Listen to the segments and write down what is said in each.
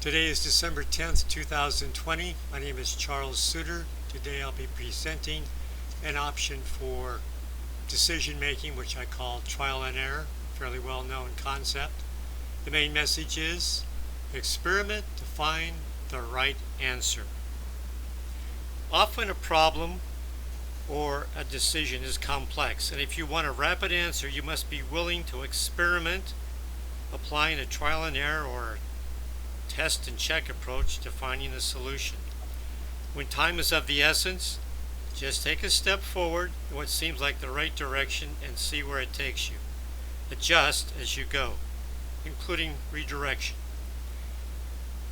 Today is December 10th, 2020. My name is Charles Suter. Today I'll be presenting an option for decision making, which I call trial and error, fairly well known concept. The main message is experiment to find the right answer. Often a problem or a decision is complex, and if you want a rapid answer, you must be willing to experiment, applying a trial and error or test and check approach to finding a solution. When time is of the essence, just take a step forward in what seems like the right direction and see where it takes you. Adjust as you go, including redirection.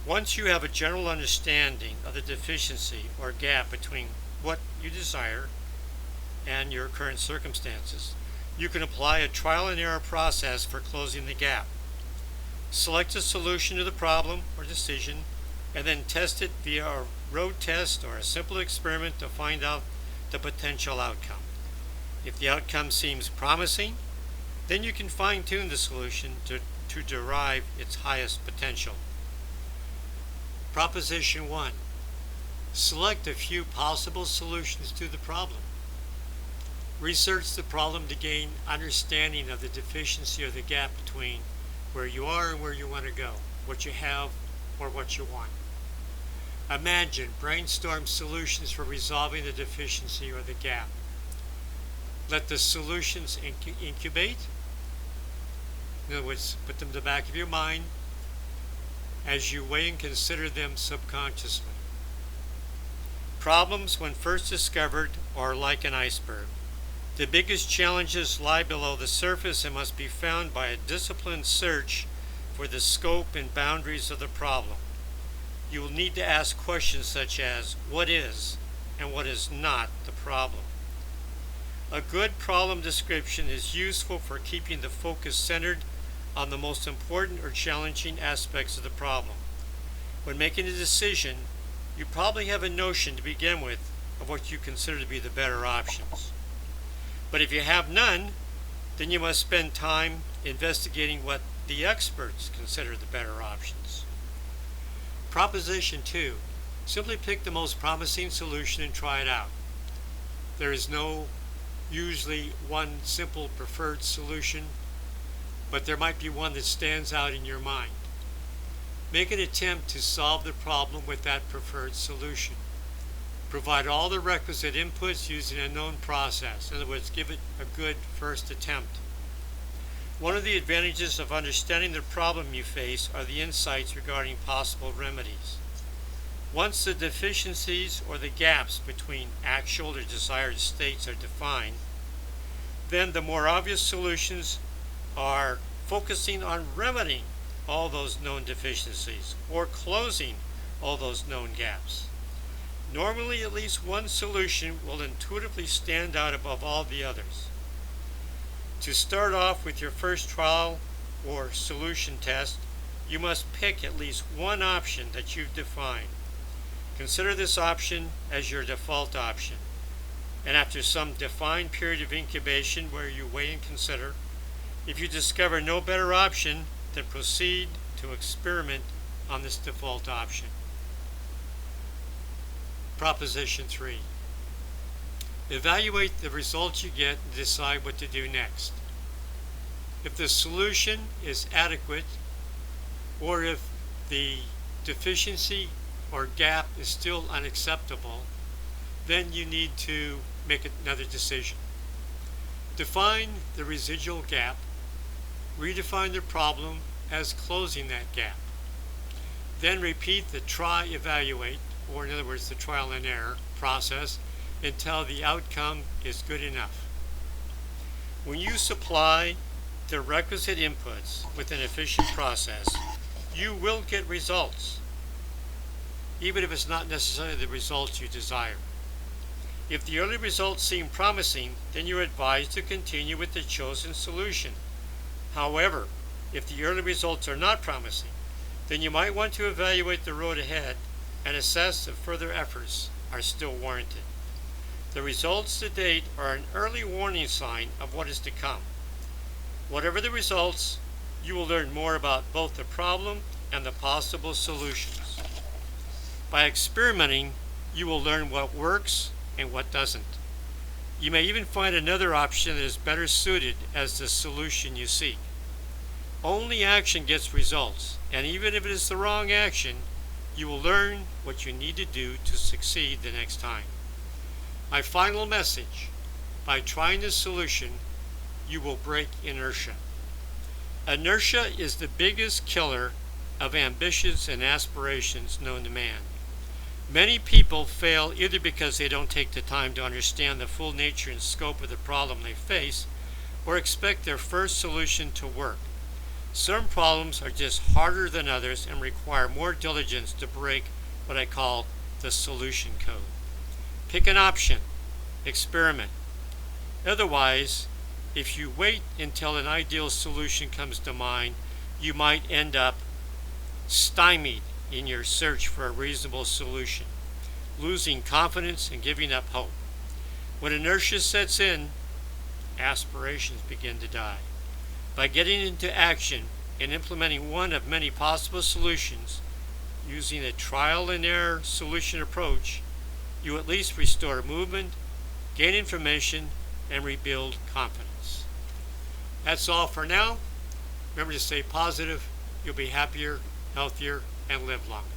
Once you have a general understanding of the deficiency or gap between what you desire and your current circumstances, you can apply a trial and error process for closing the gap. Select a solution to the problem or decision and then test it via a road test or a simple experiment to find out the potential outcome. If the outcome seems promising, then you can fine-tune the solution to derive its highest potential. Proposition 1. Select a few possible solutions to the problem. Research the problem to gain understanding of the deficiency or the gap between where you are and where you want to go, what you have or what you want. Imagine, brainstorm solutions for resolving the deficiency or the gap. Let the solutions incubate. In other words, put them to the back of your mind as you weigh and consider them subconsciously. Problems, when first discovered, are like an iceberg. The biggest challenges lie below the surface and must be found by a disciplined search for the scope and boundaries of the problem. You will need to ask questions such as, what is and what is not the problem? A good problem description is useful for keeping the focus centered on the most important or challenging aspects of the problem. When making a decision, you probably have a notion to begin with of what you consider to be the better options. But if you have none, then you must spend time investigating what the experts consider the better options. Proposition 2. Simply pick the most promising solution and try it out. There is no usually one simple preferred solution, but there might be one that stands out in your mind. Make an attempt to solve the problem with that preferred solution. Provide all the requisite inputs using a known process. In other words, give it a good first attempt. One of the advantages of understanding the problem you face are the insights regarding possible remedies. Once the deficiencies or the gaps between actual or desired states are defined, then the more obvious solutions are focusing on remedying all those known deficiencies or closing all those known gaps. Normally, at least one solution will intuitively stand out above all the others. To start off with your first trial or solution test, you must pick at least one option that you've defined. Consider this option as your default option. And after some defined period of incubation where you weigh and consider, if you discover no better option, then proceed to experiment on this default option. Proposition 3. Evaluate the results you get and decide what to do next. If the solution is adequate, or if the deficiency or gap is still unacceptable, then you need to make another decision. Define the residual gap. Redefine the problem as closing that gap. Then repeat the try-evaluate, or in other words, the trial and error process, until the outcome is good enough. When you supply the requisite inputs with an efficient process, you will get results, even if it's not necessarily the results you desire. If the early results seem promising, then you're advised to continue with the chosen solution. However, if the early results are not promising, then you might want to evaluate the road ahead and assess if further efforts are still warranted. The results to date are an early warning sign of what is to come. Whatever the results, you will learn more about both the problem and the possible solutions. By experimenting, you will learn what works and what doesn't. You may even find another option that is better suited as the solution you seek. Only action gets results, and even if it is the wrong action, you will learn what you need to do to succeed the next time. My final message: by trying the solution, you will break inertia. Inertia is the biggest killer of ambitions and aspirations known to man. Many people fail either because they don't take the time to understand the full nature and scope of the problem they face, or expect their first solution to work. Some problems are just harder than others and require more diligence to break what I call the solution code. Pick an option. Experiment. Otherwise, if you wait until an ideal solution comes to mind, you might end up stymied in your search for a reasonable solution, losing confidence and giving up hope. When inertia sets in, aspirations begin to die. By getting into action and implementing one of many possible solutions, using a trial and error solution approach, you at least restore movement, gain information, and rebuild confidence. That's all for now. Remember to stay positive. You'll be happier, healthier, and live longer.